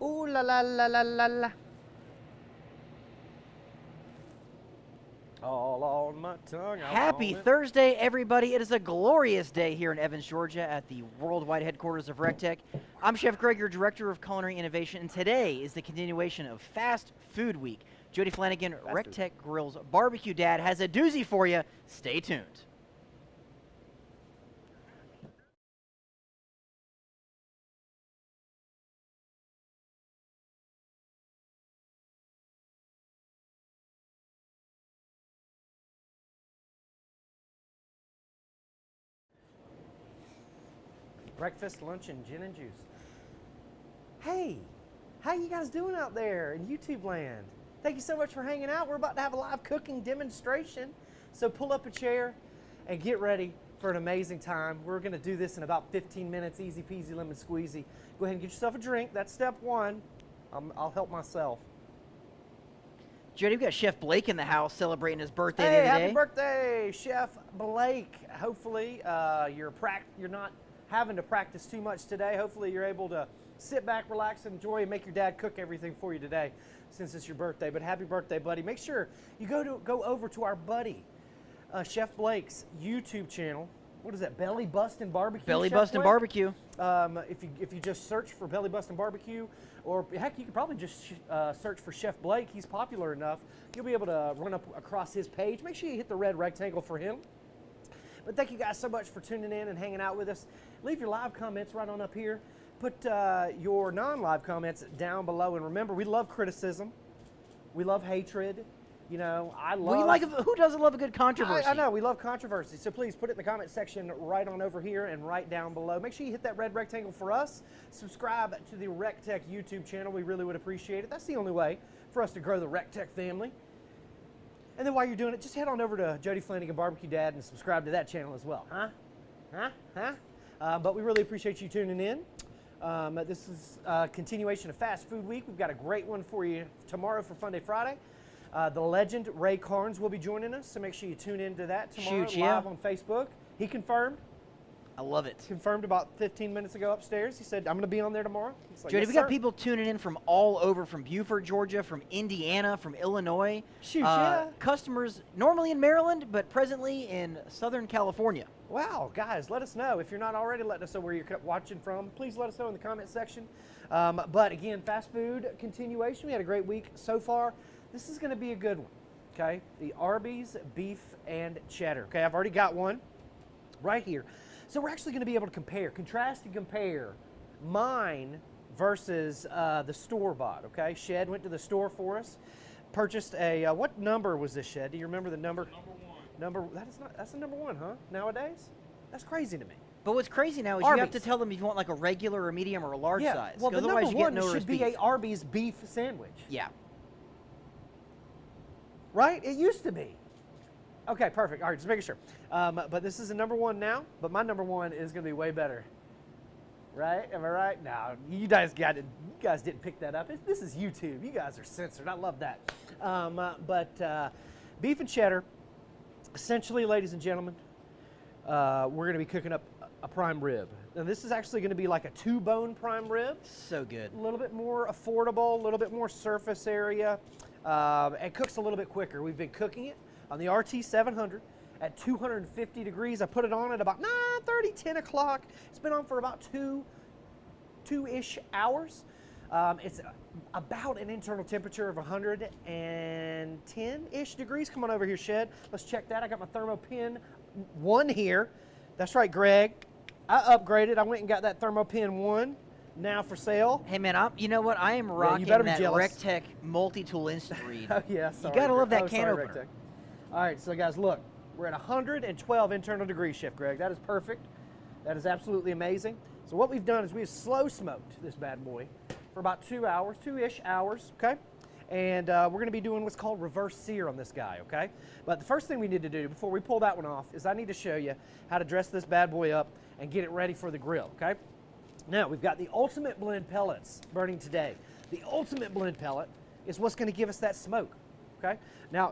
Ooh la la la la la la. All on my tongue. Happy Thursday, everybody. It is a glorious day here in Evans, Georgia at the worldwide headquarters of recteq. I'm Chef Greg, your Director of Culinary Innovation, and today is the continuation of Fast Food Week. Jody Flanagan, recteq Grill's Barbecue Dad, has a doozy for you. Stay tuned. Breakfast, lunch, and gin and juice. Hey, how you guys doing out there in YouTube land? Thank you so much for hanging out. We're about to have a live cooking demonstration. So pull up a chair and get ready for an amazing time. We're gonna do this in about 15 minutes, easy peasy lemon squeezy. Go ahead and get yourself a drink. That's step one. I'll help myself. Jody, we've got Chef Blake in the house celebrating his birthday Hey, the other day. happy birthday, Chef Blake. Hopefully you're not having to practice too much today. Hopefully you're able to sit back, relax, enjoy, and make your dad cook everything for you today since it's your birthday. But happy birthday, buddy. Make sure you go over to our buddy, Chef Blake's YouTube channel. What is that, Belly Bustin' Barbecue? Belly Bustin' Barbecue. If you just search for Belly Bustin' Barbecue, or heck, you could probably just search for Chef Blake. He's popular enough. You'll be able to run up across his page. Make sure you hit the red rectangle for him. But thank you guys so much for tuning in and hanging out with us. Leave your live comments right on up here. Put your non-live comments down below. And remember, we love criticism. We love hatred. You know, who doesn't love a good controversy? I know, we love controversy. So please put it in the comment section right on over here and right down below. Make sure you hit that red rectangle for us. Subscribe to the recteq YouTube channel. We really would appreciate it. That's the only way for us to grow the recteq family. And then while you're doing it, just head on over to Jody Flanagan Barbecue Dad and subscribe to that channel as well. But we really appreciate you tuning in. This is a continuation of Fast Food Week. We've got a great one for you tomorrow for Fun Day Friday. The legend Ray Carnes will be joining us, so make sure you tune into that tomorrow live on Facebook. He confirmed. I love it. Confirmed about 15 minutes ago upstairs. He said, I'm going to be on there tomorrow. Like, Jody, yes, we got sir. people tuning in from all over, from Beaufort, Georgia, from Indiana, from Illinois. Shoot, yeah. Customers normally in Maryland, but presently in Southern California. Wow, guys, let us know. If you're not already letting us know where you're watching from, please let us know in the comment section. But again, fast food continuation. We had a great week so far. This is going to be a good one, okay? The Arby's beef and cheddar, okay? I've already got one right here. So we're actually going to be able to contrast and compare mine versus the store-bought, okay? Shed went to the store for us, purchased a, what number was this, Shed? Do you remember the number? Number one. That's the number one, huh? Nowadays? That's crazy to me. But what's crazy now is Arby's. You have to tell them if you want like a regular or medium or a large size. Well, the otherwise number you get one no should be beef. a Arby's beef sandwich. Yeah. Right? It used to be. Okay, perfect. All right, just making sure. But this is a number one now, but my number one is going to be way better. Right? Am I right? No, you guys didn't pick that up. This is YouTube. You guys are censored. I love that. Beef and cheddar, essentially, ladies and gentlemen, we're going to be cooking up a prime rib. And this is actually going to be like a 2-bone prime rib. So good. A little bit more affordable, a little bit more surface area. It cooks a little bit quicker. We've been cooking it on the RT 700 at 250 degrees. I put it on at about 9:30, 10 o'clock. It's been on for about two-ish hours. It's about an internal temperature of 110-ish degrees. Come on over here, Shed. Let's check that. I got my ThermoPen 1 here. That's right, Greg. I upgraded. I went and got that ThermoPen 1. Now for sale. Hey man, you know what? I am rocking you better be that jealous. recteq multi-tool instant read. Oh yeah, sorry. You gotta love that can sorry, opener. recteq. All right, so guys, look, we're at 112 internal degrees, Chef Greg. That is perfect. That is absolutely amazing. So what we've done is we've slow smoked this bad boy for about 2 hours, 2-ish hours, okay? And we're going to be doing what's called reverse sear on this guy, okay? But the first thing we need to do before we pull that one off is I need to show you how to dress this bad boy up and get it ready for the grill, okay? Now, we've got the Ultimate Blend pellets burning today. The Ultimate Blend pellet is what's going to give us that smoke, okay? Now,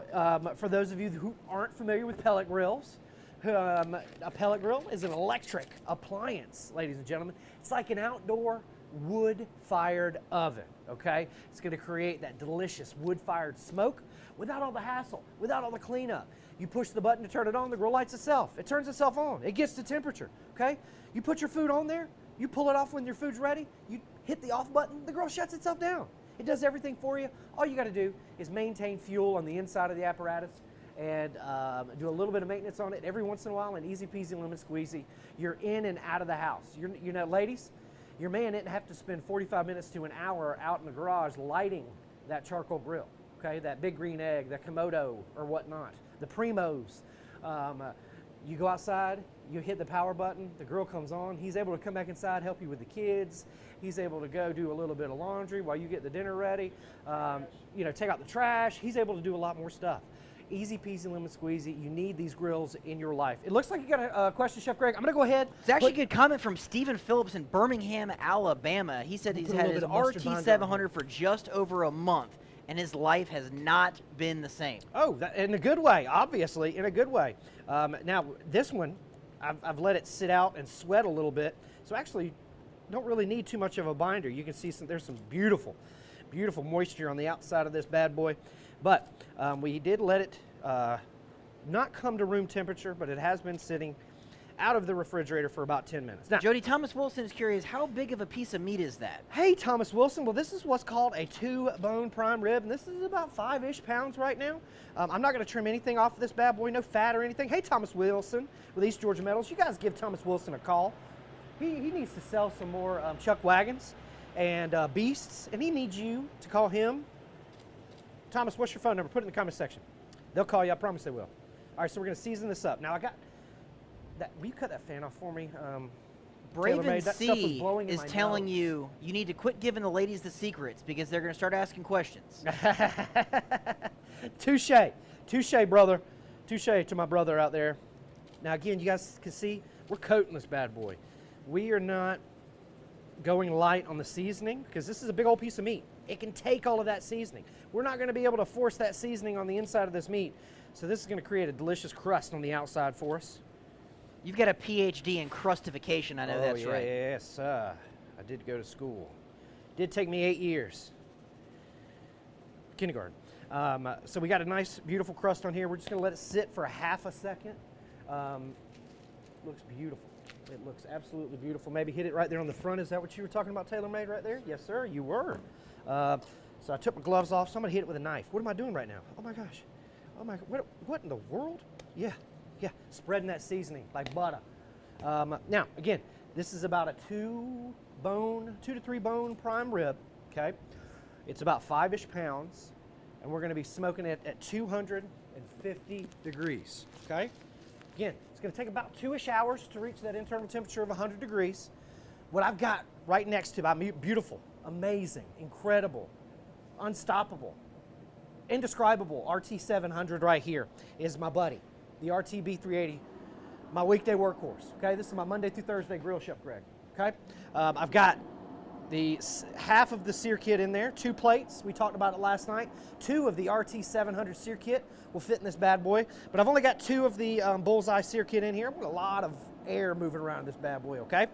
for those of you who aren't familiar with pellet grills, a pellet grill is an electric appliance, ladies and gentlemen. It's like an outdoor wood-fired oven, okay? It's gonna create that delicious wood-fired smoke without all the hassle, without all the cleanup. You push the button to turn it on, the grill lights itself. It turns itself on. It gets the temperature, okay? You put your food on there, you pull it off when your food's ready, you hit the off button, the grill shuts itself down. It does everything for you. All you gotta do is maintain fuel on the inside of the apparatus and do a little bit of maintenance on it every once in a while, and easy peasy lemon squeezy. You're in and out of the house. You know, ladies, your man didn't have to spend 45 minutes to an hour out in the garage lighting that charcoal grill, okay? That big green egg, the Komodo or whatnot, the Primos. You go outside, you hit the power button, the grill comes on, he's able to come back inside, help you with the kids. He's able to go do a little bit of laundry while you get the dinner ready, you know, take out the trash. He's able to do a lot more stuff. Easy peasy lemon squeezy. You need these grills in your life. It looks like you got a question, Chef Greg. I'm going to go ahead. It's actually a good comment from Stephen Phillips in Birmingham, Alabama. He said he's had his RT700 for just over a month, and his life has not been the same. Oh, in a good way, obviously, in a good way. Now, this one, I've let it sit out and sweat a little bit, so actually don't really need too much of a binder. You can see there's some beautiful, beautiful moisture on the outside of this bad boy. But we did let it not come to room temperature, but it has been sitting out of the refrigerator for about 10 minutes. Now, Jody, Thomas Wilson is curious, how big of a piece of meat is that? Hey, Thomas Wilson. Well, this is what's called a 2-bone prime rib, and this is about 5-ish pounds right now. I'm not going to trim anything off of this bad boy, no fat or anything. Hey, Thomas Wilson with East Georgia Metals, you guys give Thomas Wilson a call. He needs to sell some more chuck wagons and beasts, and he needs you to call him. Thomas, what's your phone number? Put it in the comment section. They'll call you. I promise they will. All right, so we're going to season this up. Now, I got that. Will you cut that fan off for me? Braven C is telling you need to quit giving the ladies the secrets because they're going to start asking questions. Touche. Touche, brother. Touche to my brother out there. Now, again, you guys can see we're coating this bad boy. We are not going light on the seasoning because this is a big old piece of meat. It can take all of that seasoning. We're not going to be able to force that seasoning on the inside of this meat, so this is going to create a delicious crust on the outside for us. You've got a PhD in crustification, I know that's yeah, right. Yes, I did go to school. Did take me 8 years. Kindergarten. So we got a nice, beautiful crust on here. We're just going to let it sit for a half a second. Looks beautiful. It looks absolutely beautiful. Maybe hit it right there on the front. Is that what you were talking about, TaylorMade, right there? Yes, sir, you were. So I took my gloves off, so I'm going to hit it with a knife. What am I doing right now? Oh, my gosh. Oh, my, what in the world? Yeah, spreading that seasoning like butter. Now, again, this is about a 2 to 3 bone prime rib, okay? It's about 5-ish pounds, and we're going to be smoking it at 250 degrees, okay? Again, it's going to take about 2-ish hours to reach that internal temperature of 100 degrees. What I've got right next to me, beautiful, amazing, incredible, unstoppable, indescribable RT700 right here is my buddy, the RTB380, my weekday workhorse, okay? This is my Monday through Thursday grill, Chef Greg, okay? I've got the half of the sear kit in there, 2 plates. We talked about it last night. 2 of the RT700 sear kit will fit in this bad boy, but I've only got 2 of the bullseye sear kit in here. I've got a lot of air moving around in this bad boy, okay?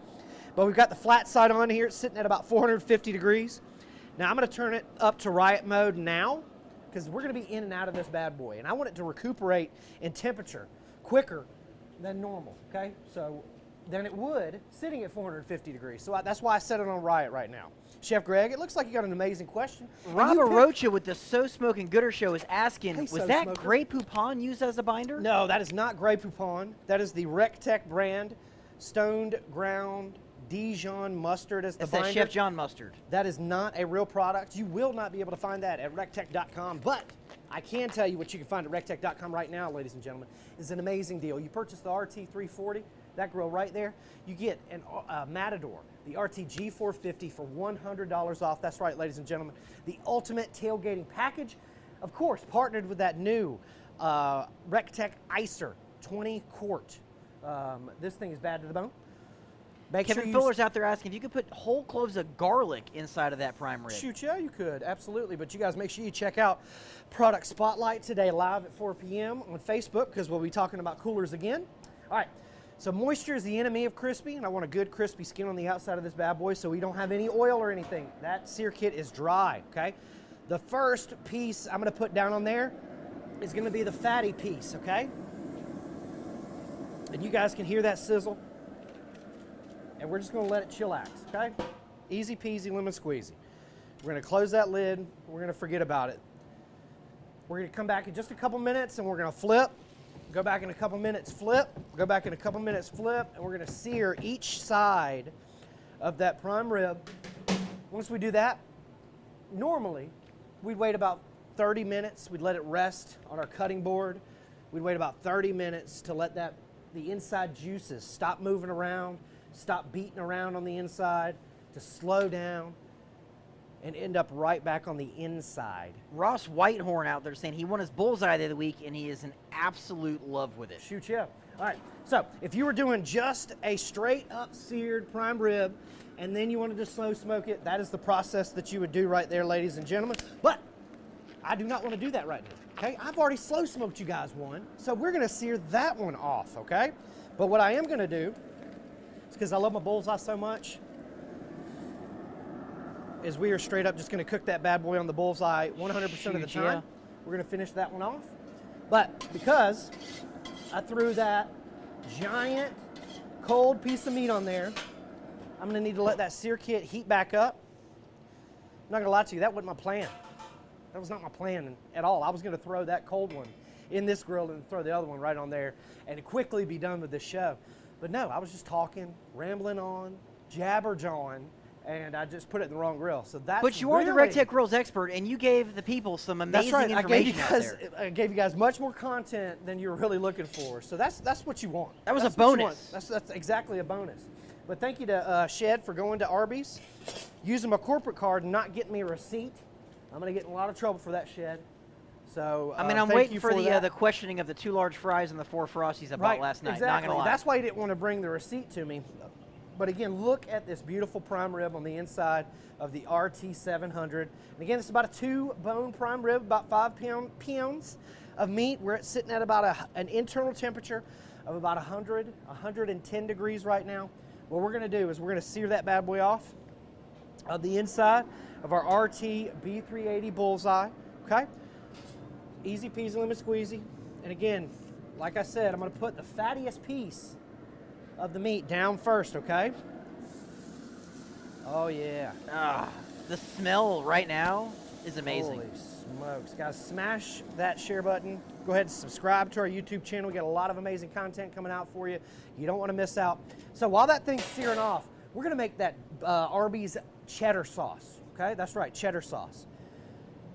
But we've got the flat side on here. It's sitting at about 450 degrees. Now I'm going to turn it up to riot mode now because we're going to be in and out of this bad boy, and I want it to recuperate in temperature quicker than normal, okay? So than it would sitting at 450 degrees. So that's why I set it on riot right now. Chef Greg, it looks like you got an amazing question. Rob Arocha with the So Smoking Gooder Show is asking, hey, was that Grey Poupon used as a binder? No, that is not Grey Poupon. That is the recteq brand, stoned ground Dijon mustard as the binder. That's that Chef John mustard. That is not a real product. You will not be able to find that at recteq.com, but I can tell you what you can find at recteq.com right now, ladies and gentlemen. It's an amazing deal. You purchase the RT340, that grill right there, you get a Matador, the RTG450 for $100 off. That's right, ladies and gentlemen. The ultimate tailgating package, of course, partnered with that new recteq Icer 20 quart. This thing is bad to the bone. Kevin Fuller's out there asking if you could put whole cloves of garlic inside of that prime rib. Shoot, yeah, you could, absolutely. But you guys make sure you check out Product Spotlight today live at 4 p.m. on Facebook because we'll be talking about coolers again. All right, So moisture is the enemy of crispy, and I want a good crispy skin on the outside of this bad boy so we don't have any oil or anything. That sear kit is dry, okay? The first piece I'm gonna put down on there is gonna be the fatty piece, okay? And you guys can hear that sizzle. And we're just gonna let it chillax, okay? Easy peasy, lemon squeezy. We're gonna close that lid, we're gonna forget about it. We're gonna come back in just a couple minutes and we're gonna flip, go back in a couple minutes, flip, go back in a couple minutes, flip, and we're gonna sear each side of that prime rib. Once we do that, normally we'd wait about 30 minutes, we'd let it rest on our cutting board. We'd wait about 30 minutes to let the inside juices stop moving around, stop beating around on the inside, to slow down and end up right back on the inside. Ross Whitehorn out there saying he won his bullseye of the week, and he is in absolute love with it. Shoot, yeah. All right, so if you were doing just a straight up seared prime rib and then you wanted to slow smoke it, that is the process that you would do right there, ladies and gentlemen. But I do not want to do that right now, okay? I've already slow smoked you guys one, so we're gonna sear that one off, okay? But what I am gonna do, is because I love my bullseye so much, is we are straight up just gonna cook that bad boy on the bullseye 100% of the time. Yeah. We're gonna finish that one off. But because I threw that giant cold piece of meat on there, I'm gonna need to let that sear kit heat back up. I'm not gonna lie to you, that wasn't my plan. That was not my plan at all. I was gonna throw that cold one in this grill and throw the other one right on there and quickly be done with this show. But no, I was just talking, rambling on, jabber-jawing, and I just put it in the wrong grill. So that's But you are the recteq grills expert, and you gave the people some amazing information out there. I gave you guys much more content than you were really looking for. So that's what you want. That was That's a what you bonus. want. That's exactly a bonus. But thank you to Shed for going to Arby's, using my corporate card and not getting me a receipt. I'm going to get in a lot of trouble for that, Shed. So I mean, I'm thank waiting you for the that. questioning of the 2 large fries and the 4 Frosties I bought last night. Exactly. Not gonna lie. That's why he didn't want to bring the receipt to me. But again, look at this beautiful prime rib on the inside of the RT700. And again, it's about a 2-bone prime rib, about 5 pounds of meat. We're sitting at about an internal temperature of about 100, 110 degrees right now. What we're going to do is we're going to sear that bad boy off of the inside of our RT B380 bullseye. Okay? Easy peasy, lemon squeezy. And again, like I said, I'm going to put the fattiest piece of the meat down first, okay? Oh yeah. The smell right now is amazing. Holy smokes. Guys, smash that share button. Go ahead and subscribe to our YouTube channel. We got a lot of amazing content coming out for you. You don't want to miss out. So while that thing's searing off, we're going to make that Arby's cheddar sauce, okay? That's right, cheddar sauce.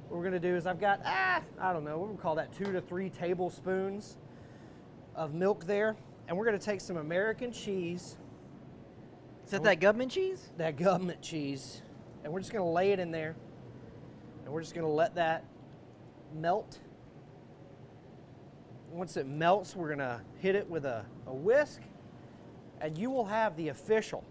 What we're going to do is I've got, I don't know, what we call that, 2 to 3 tablespoons of milk there. And we're going to take some American cheese. Is that government cheese? That government cheese. And we're just going to lay it in there. And we're just going to let that melt. Once it melts, we're going to hit it with a whisk. And you will have the official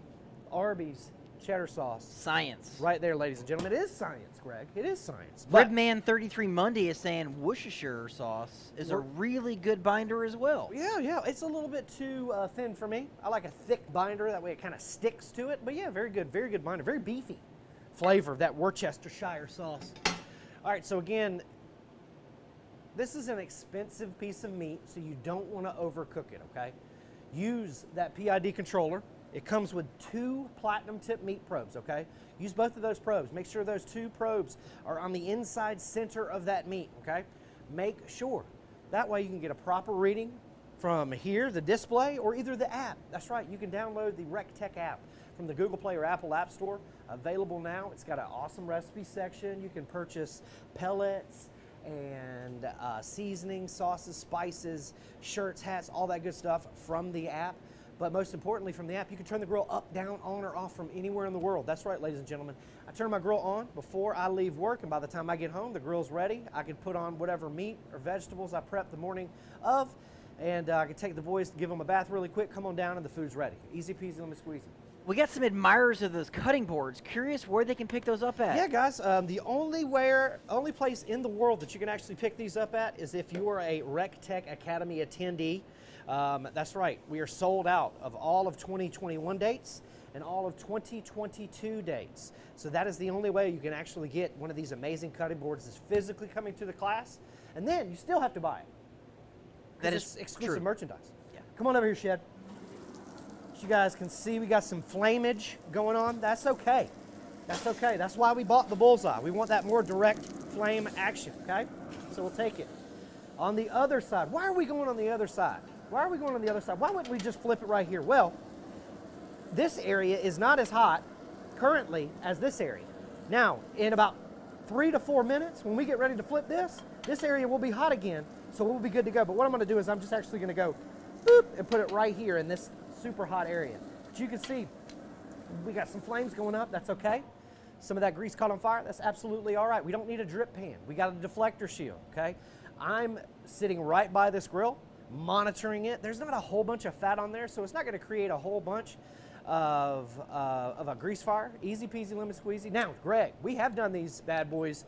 Arby's cheddar sauce. Science. Right there, ladies and gentlemen. It is science, Greg. It is science. But Redman33 Monday is saying Worcestershire sauce is a really good binder as well. yeah. It's a little bit too thin for me. I like a thick binder. That way it kind of sticks to it. But yeah, very good binder. Very beefy flavor of that Worcestershire sauce. All right, so again, this is an expensive piece of meat, so you don't want to overcook it, okay? Use that PID controller. It comes with 2 platinum tip meat probes, okay? Use both of those probes. Make sure those 2 probes are on the inside center of that meat, okay? Make sure. That way you can get a proper reading from here, the display, or either the app. That's right, you can download the recteq app from the Google Play or Apple App Store. Available now. It's got an awesome recipe section. You can purchase pellets and seasonings, sauces, spices, shirts, hats, all that good stuff from the app. But most importantly, from the app, you can turn the grill up, down, on, or off from anywhere in the world. That's right, ladies and gentlemen. I turn my grill on before I leave work, and by the time I get home, the grill's ready. I can put on whatever meat or vegetables I prepped the morning of, and I can take the boys, give them a bath really quick, come on down, and the food's ready. Easy peasy, lemon squeezy. We got some admirers of those cutting boards. Curious where they can pick those up at. Yeah, guys. The only place in the world that you can actually pick these up at is if you are a recteq Academy attendee. That's right. We are sold out of all of 2021 dates and all of 2022 dates. So that is the only way you can actually get one of these amazing cutting boards is physically coming to the class, and then you still have to buy it. That is exclusive true. merchandise. Yeah. Come on over here, Shed. As you guys can see, we got some flamage going on. That's okay. That's okay. That's why we bought the Bullseye. We want that more direct flame action, okay? So we'll take it. On the other side, why are we going on the other side? Why are we going on the other side? Why wouldn't we just flip it right here? Well, this area is not as hot currently as this area. Now, in about 3 to 4 minutes, when we get ready to flip this area will be hot again, so we'll be good to go. But what I'm gonna do is I'm just actually gonna go boop and put it right here in this super hot area. But you can see we got some flames going up, that's okay. Some of that grease caught on fire, that's absolutely all right. We don't need a drip pan. We got a deflector shield, okay? I'm sitting right by this grill, monitoring it. There's not a whole bunch of fat on there, so it's not gonna create a whole bunch of a grease fire. Easy peasy lemon squeezy. Now, Greg, we have done these bad boys,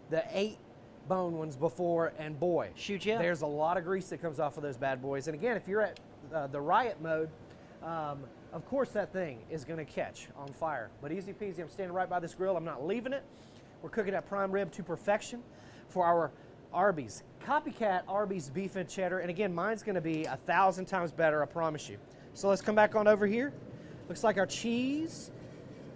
the 8-bone ones before, and boy, shoot ya. There's a lot of grease that comes off of those bad boys. And again, if you're at the riot mode, of course that thing is gonna catch on fire. But easy peasy, I'm standing right by this grill, I'm not leaving it. We're cooking that prime rib to perfection for our Arby's. Copycat Arby's beef and cheddar. And again, mine's gonna be 1,000 times better, I promise you. So let's come back on over here. Looks like our cheese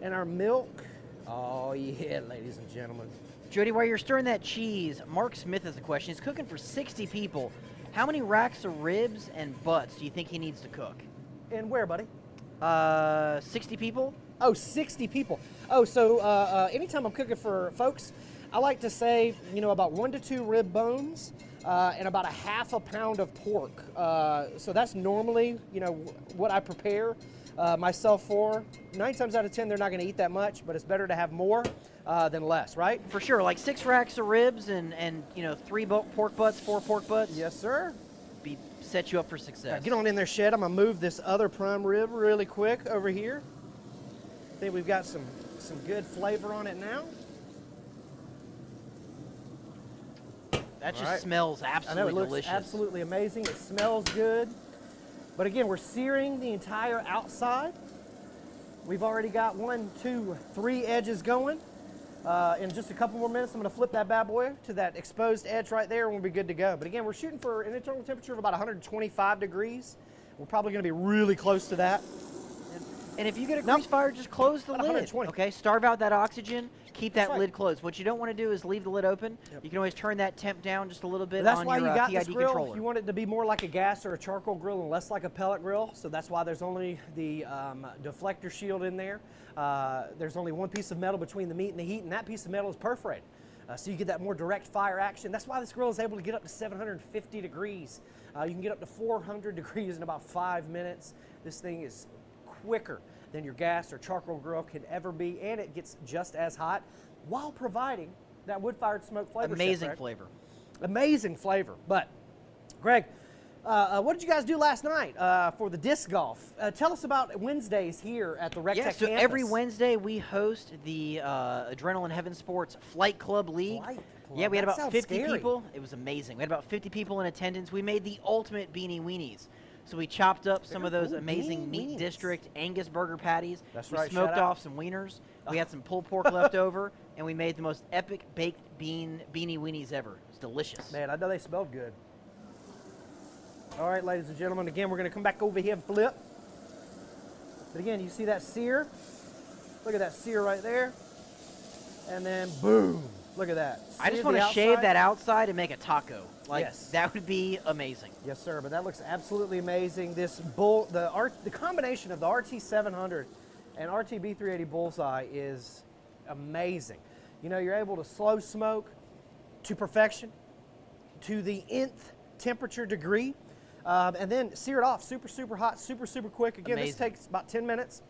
and our milk. Oh yeah, ladies and gentlemen. Jody, while you're stirring that cheese, Mark Smith has a question. He's cooking for 60 people. How many racks of ribs and butts do you think he needs to cook? And where, buddy? 60 people? Oh, 60 people. Oh, so anytime I'm cooking for folks, I like to say, you know, about 1 to 2 rib bones and about a half a pound of pork. So that's normally, you know, what I prepare myself for. 9 times out of 10, they're not going to eat that much, but it's better to have more than less, right? For sure, like 6 racks of ribs and you know, 3 pork butts, 4 pork butts. Yes, sir. Set you up for success. Right, get on in there, Shed. I'm gonna move this other prime rib really quick over here. I think we've got some good flavor on it now. That just smells absolutely I know, it looks delicious. absolutely amazing. It smells good. But again, we're searing the entire outside. We've already got 1, 2, 3 edges going. In just a couple more minutes, I'm going to flip that bad boy to that exposed edge right there and we'll be good to go. But again, we're shooting for an internal temperature of about 125 degrees. We're probably going to be really close to that. And if you get a grease fire, just close the lid. 120. Okay, starve out that oxygen. Keep that right. lid closed. What you don't want to do is leave the lid open. Yep. You can always turn that temp down just a little bit That's on why your you got PID this grill. controller. You want it to be more like a gas or a charcoal grill and less like a pellet grill. So that's why there's only the deflector shield in there. There's only one piece of metal between the meat and the heat, and that piece of metal is perforated. So you get that more direct fire action. That's why this grill is able to get up to 750 degrees. You can get up to 400 degrees in about 5 minutes. This thing is quicker than your gas or charcoal grill can ever be, and it gets just as hot while providing that wood-fired smoke flavor. Amazing flavor. Amazing flavor. But, Greg, what did you guys do last night for the disc golf? Tell us about Wednesdays here at the recteq Yeah, so campus. every Wednesday we host the Adrenaline Heaven Sports Flight Club League. Flight Club. Yeah, we had That about sounds 50 scary. people. It was amazing. We had about 50 people in attendance. We made the ultimate beanie weenies. So we chopped up some of those Ooh, amazing beanie Meat weenies. District Angus burger patties. That's we right, smoked shout out. off some wieners. We had some pulled pork left over, and we made the most epic baked beanie weenies ever. It was delicious. Man, I know they smelled good. All right, ladies and gentlemen, again, we're going to come back over here and flip. But again, you see that sear? Look at that sear right there. And then, boom, look at that. I just Sear want the to shave outside. that outside and make a taco. Like, Yes. that would be amazing. Yes, sir, but that looks absolutely amazing. This the combination of the RT700 and RT-B380 Bullseye is amazing. You know, you're able to slow smoke to perfection, to the nth temperature degree, and then sear it off super, super hot, super, super quick. Again, Amazing. this takes about 10 minutes.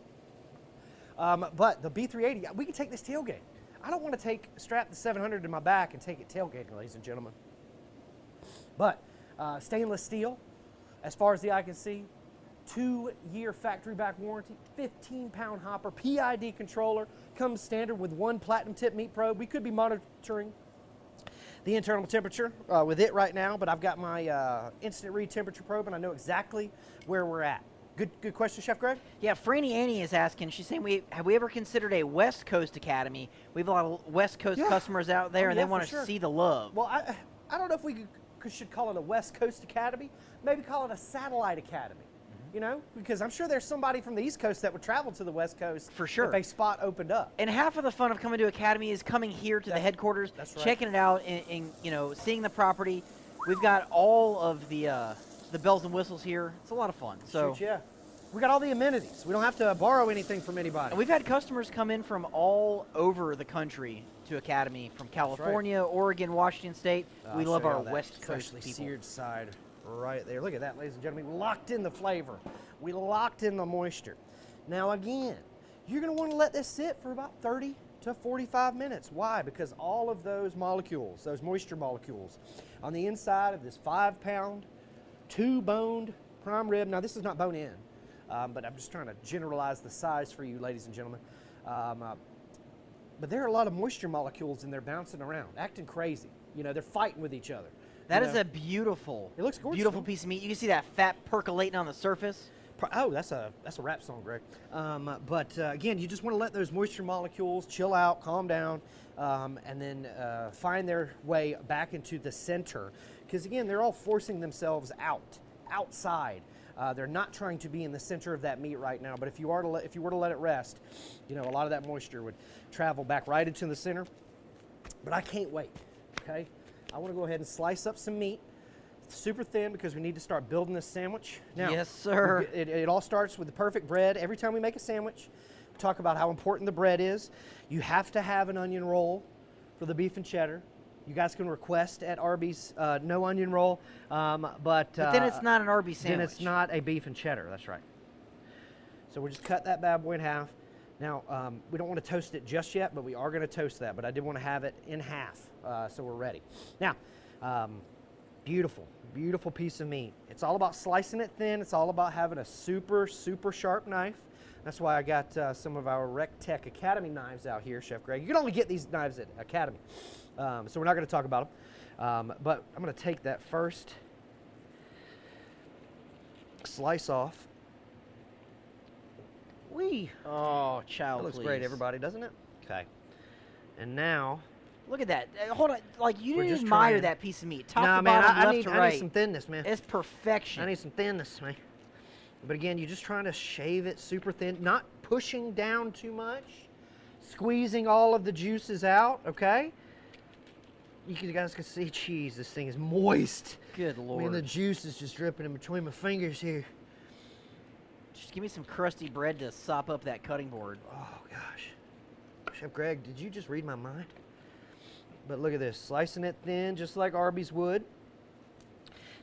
But the B380, we can take this tailgate. I don't want to strap the 700 to my back and take it tailgating, ladies and gentlemen. But stainless steel, as far as the eye can see, 2-year factory back warranty, 15-pound hopper, PID controller, comes standard with 1 platinum tip meat probe. We could be monitoring the internal temperature with it right now, but I've got my instant read temperature probe, and I know exactly where we're at. Good question, Chef Greg. Yeah, Franny Annie is asking. She's saying, have we ever considered a West Coast Academy? We have a lot of West Coast customers out there, and they want to see the love. Well, I don't know if we should call it a West Coast Academy. Maybe call it a satellite academy. You know, because I'm sure there's somebody from the East Coast that would travel to the West Coast for sure if a spot opened up. And half of the fun of coming to Academy is coming here to the headquarters, checking it out, and you know, seeing the property. We've got all of the bells and whistles here. It's a lot of fun. So shoot, yeah, we got all the amenities. We don't have to borrow anything from anybody. And we've had customers come in from all over the country to Academy, from California, Oregon, Washington State. We love our West Coast people. Seared side. Right there. Look at that, ladies and gentlemen. We locked in the flavor. We locked in the moisture. Now, again, you're going to want to let this sit for about 30 to 45 minutes. Why? Because all of those molecules, those moisture molecules, on the inside of this 5-pound, 2-boned prime rib. Now, this is not bone in, but I'm just trying to generalize the size for you, ladies and gentlemen. But there are a lot of moisture molecules in there bouncing around, acting crazy. You know, they're fighting with each other. That is a beautiful, it looks gorgeous, beautiful piece of meat. You can see that fat percolating on the surface. Oh, that's a rap song, Greg. But again, you just want to let those moisture molecules chill out, calm down, and then find their way back into the center. Because again, they're all forcing themselves outside. They're not trying to be in the center of that meat right now. But if you were to let it rest, you know, a lot of that moisture would travel back right into the center. But I can't wait. Okay. I want to go ahead and slice up some meat, super thin, because we need to start building this sandwich. Now, yes, sir. It all starts with the perfect bread. Every time we make a sandwich, we talk about how important the bread is. You have to have an onion roll for the beef and cheddar. You guys can request at Arby's no onion roll, but then it's not an Arby's sandwich. Then it's not a beef and cheddar. That's right. So we'll just cut that bad boy in half. Now, we don't want to toast it just yet, but we are going to toast that. But I did want to have it in half, so we're ready. Now, beautiful, beautiful piece of meat. It's all about slicing it thin. It's all about having a super, super sharp knife. That's why I got some of our recteq Academy knives out here, Chef Greg. You can only get these knives at Academy, so we're not going to talk about them. But I'm going to take that first slice off. Oh, child, that looks please. great, everybody, doesn't it? Okay. And now, look at that. Hold on. Like, you didn't admire that piece of meat. Top to bottom, left to right. I need some thinness, man. It's perfection. I need some thinness, man. But again, you're just trying to shave it super thin, not pushing down too much, squeezing all of the juices out, okay? You guys can see, geez, this thing is moist. Good Lord. I mean, the juice is just dripping in between my fingers here. Just give me some crusty bread to sop up that cutting board. Oh, gosh. Chef Greg, did you just read my mind? But look at this, slicing it thin, just like Arby's would.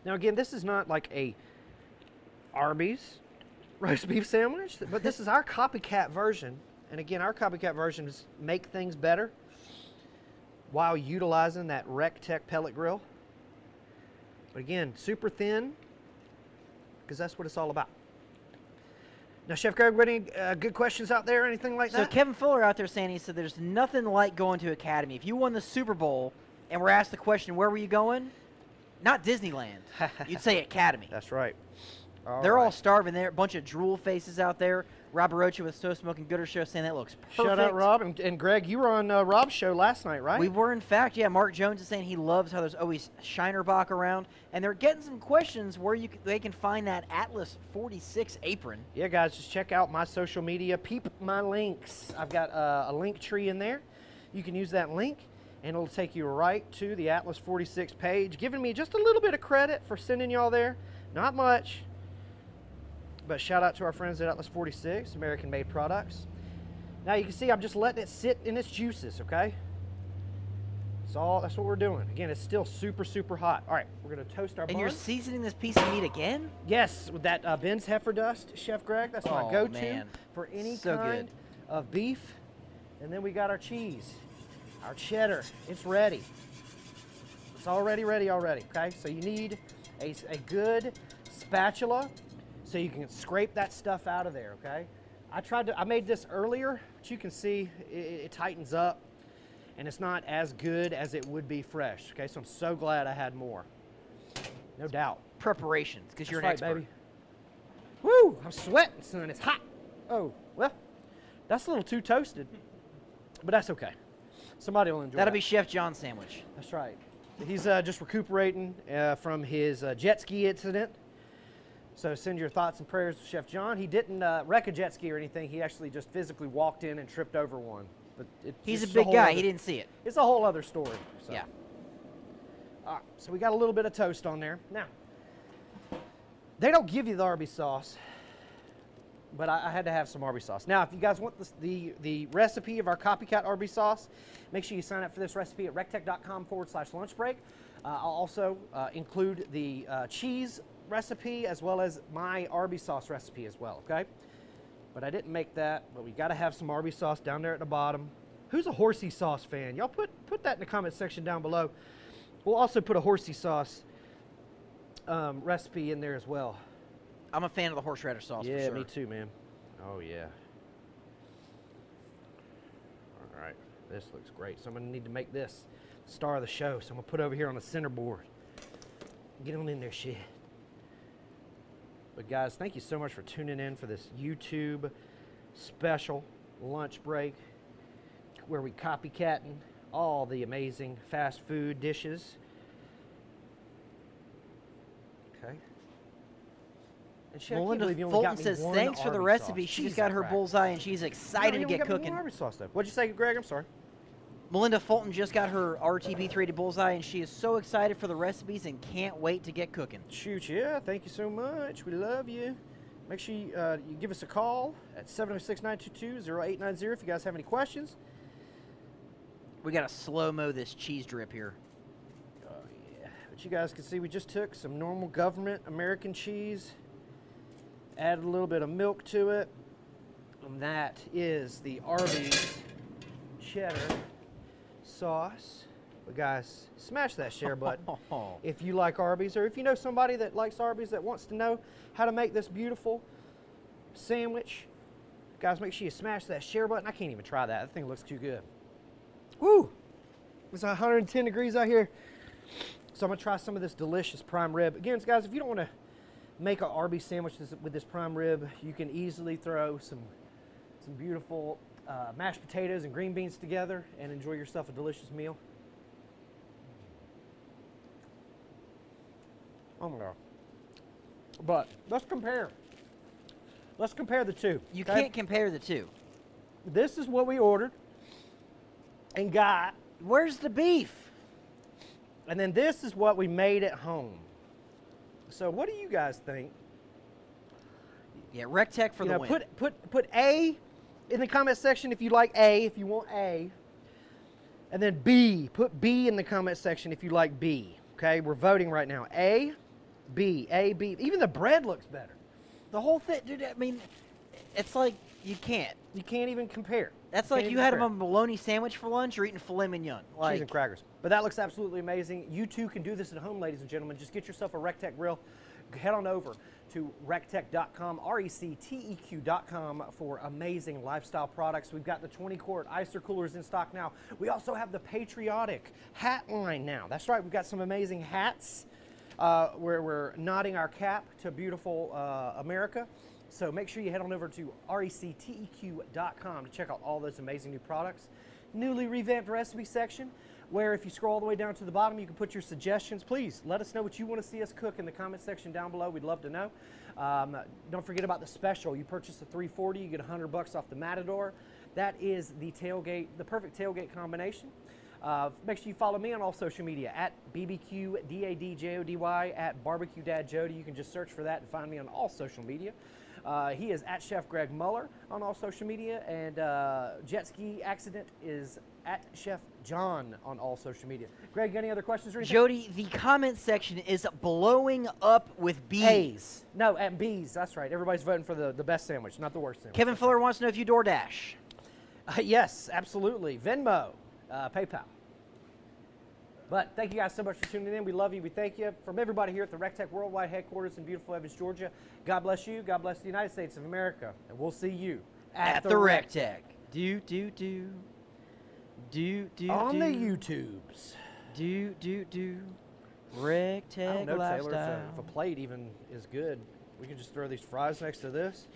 Now, again, this is not like a Arby's roast beef sandwich, but this is our copycat version. And again, our copycat version is make things better while utilizing that recteq pellet grill. But again, super thin, because that's what it's all about. Now, Chef Greg, any good questions out there, anything like that? So Kevin Fuller out there saying, he said there's nothing like going to Academy. If you won the Super Bowl and were asked the question, where were you going? Not Disneyland. You'd say Academy. That's right. They're all starving there. A bunch of drool faces out there. Rob Barocha with So Smoking Gooder Show saying that looks perfect. Shout out, Rob. And Greg, you were on Rob's show last night, right? We were, in fact. Yeah, Mark Jones is saying he loves how there's always Shinerbach around. And they're getting some questions where they can find that Atlas 46 apron. Yeah, guys, just check out my social media. Peep my links. I've got a link tree in there. You can use that link, and it'll take you right to the Atlas 46 page, giving me just a little bit of credit for sending y'all there. Not much. But shout out to our friends at Atlas 46, American-made products. Now you can see I'm just letting it sit in its juices, okay? That's what we're doing. Again, it's still super, super hot. All right, we're gonna toast our bun. And you're seasoning this piece of meat again? Yes, with that Ben's heifer dust, Chef Greg. That's my go-to for any kind of beef. And then we got our cheese, our cheddar. It's ready. It's already ready already, okay? So you need a good spatula so you can scrape that stuff out of there, okay? I made this earlier, but you can see it tightens up. and it's not as good as it would be fresh. Okay, so I'm so glad I had more. No doubt. Preparations, because you're an That's right, expert. baby. Woo! I'm sweating, son. It's hot. Oh, well, that's a little too toasted, but that's okay. Somebody will enjoy That'll that. be Chef John's sandwich. That's right. He's just recuperating from his jet ski incident. So send your thoughts and prayers to Chef John. He didn't wreck a jet ski or anything. He actually just physically walked in and tripped over one. But He's a it's big whole guy. other- He didn't see it. It's a whole other story. So. Yeah. All right, so we got a little bit of toast on there. Now, they don't give you the Arby sauce, but I had to have some Arby sauce. Now, if you guys want the recipe of our copycat Arby sauce, make sure you sign up for this recipe at recteq.com/lunch break. I'll also include the cheese recipe as well as my Arby sauce recipe as well, okay? But I didn't make that, but we got to have some Arby sauce down there at the bottom. Who's a horsey sauce fan? Y'all put that in the comment section down below. We'll also put a horsey sauce recipe in there as well. I'm a fan of the horseradish sauce. Yeah, for sure. me too, man. Oh, yeah. All right, this looks great. So I'm going to need to make this the star of the show. So I'm going to put it over here on the center board. Get on in there, shit. But guys, thank you so much for tuning in for this YouTube special lunch break where we copycatting all the amazing fast food dishes. Okay. And shit, I can't Melinda believe you only Fulton got me says, one thanks for the Arby recipe. sauce. She just Jesus got her Christ. bullseye, and she's excited No, to you get only got me cooking. one Arby sauce, though. What'd you say, Greg? I'm sorry. Melinda Fulton just got her RTB 3 to bullseye, and she is so excited for the recipes and can't wait to get cooking. Shoot, yeah. Thank you so much. We love you. Make sure you give us a call at 706-922-0890 if you guys have any questions. We got to slow-mo this cheese drip here. Oh, yeah. But you guys can see we just took some normal government American cheese, added a little bit of milk to it, and that is the Arby's cheddar sauce. But guys, smash that share button if you like Arby's, or if you know somebody that likes Arby's that wants to know how to make this beautiful sandwich. Guys, make sure you smash that share button. I can't even try that. That thing looks too good. Woo! It's 110 degrees out here. So I'm going to try some of this delicious prime rib. Again, guys, if you don't want to make an Arby's sandwich with this prime rib, you can easily throw some beautiful mashed potatoes and green beans together and enjoy yourself a delicious meal. Oh my God. But let's compare. Let's compare the two. You okay? can't compare the two. This is what we ordered and got. Where's the beef? And then this is what we made at home. So what do you guys think? Yeah, recteq for the win. Put A in the comment section if you like A, if you want A. And then B. Put B in the comment section if you like B. Okay, we're voting right now. A, B, A, B. Even the bread looks better. The whole thing, dude, I mean, it's like you can't. You can't even compare. That's Can't like you even had a compare. bologna sandwich for lunch or eating filet mignon. Like, Cheese and crackers. But that looks absolutely amazing. You too can do this at home, ladies and gentlemen. Just get yourself a recteq grill. Head on over to recteq.com, recteq.com for amazing lifestyle products. We've got the 20-quart ICER coolers in stock now. We also have the patriotic hat line now. That's right, we've got some amazing hats where we're nodding our cap to beautiful America. So make sure you head on over to recteq.com to check out all those amazing new products. Newly revamped recipe section, where if you scroll all the way down to the bottom, you can put your suggestions. Please let us know what you want to see us cook in the comment section down below. We'd love to know. Don't forget about the special. You purchase a $340, you get $100 off the Matador. That is the tailgate, the perfect tailgate combination. Make sure you follow me on all social media at BBQDADJODY, at Barbecue Dad Jody. You can just search for that and find me on all social media. He is at Chef Greg Muller on all social media, and Jet Ski Accident is at Chef John on all social media. Greg, any other questions or anything? Jody, the comment section is blowing up with bees. A's. No, at B's. That's right. Everybody's voting for the best sandwich, not the worst sandwich. Kevin Fuller wants to know if you DoorDash. Yes, absolutely. Venmo, PayPal. But thank you guys so much for tuning in. We love you. We thank you. From everybody here at the recteq Worldwide headquarters in beautiful Evans, Georgia, God bless you. God bless the United States of America. And we'll see you At the recteq. Do. On the YouTubes. recteq I don't know, Taylor, lifestyle. if a plate even is good, we can just throw these fries next to this.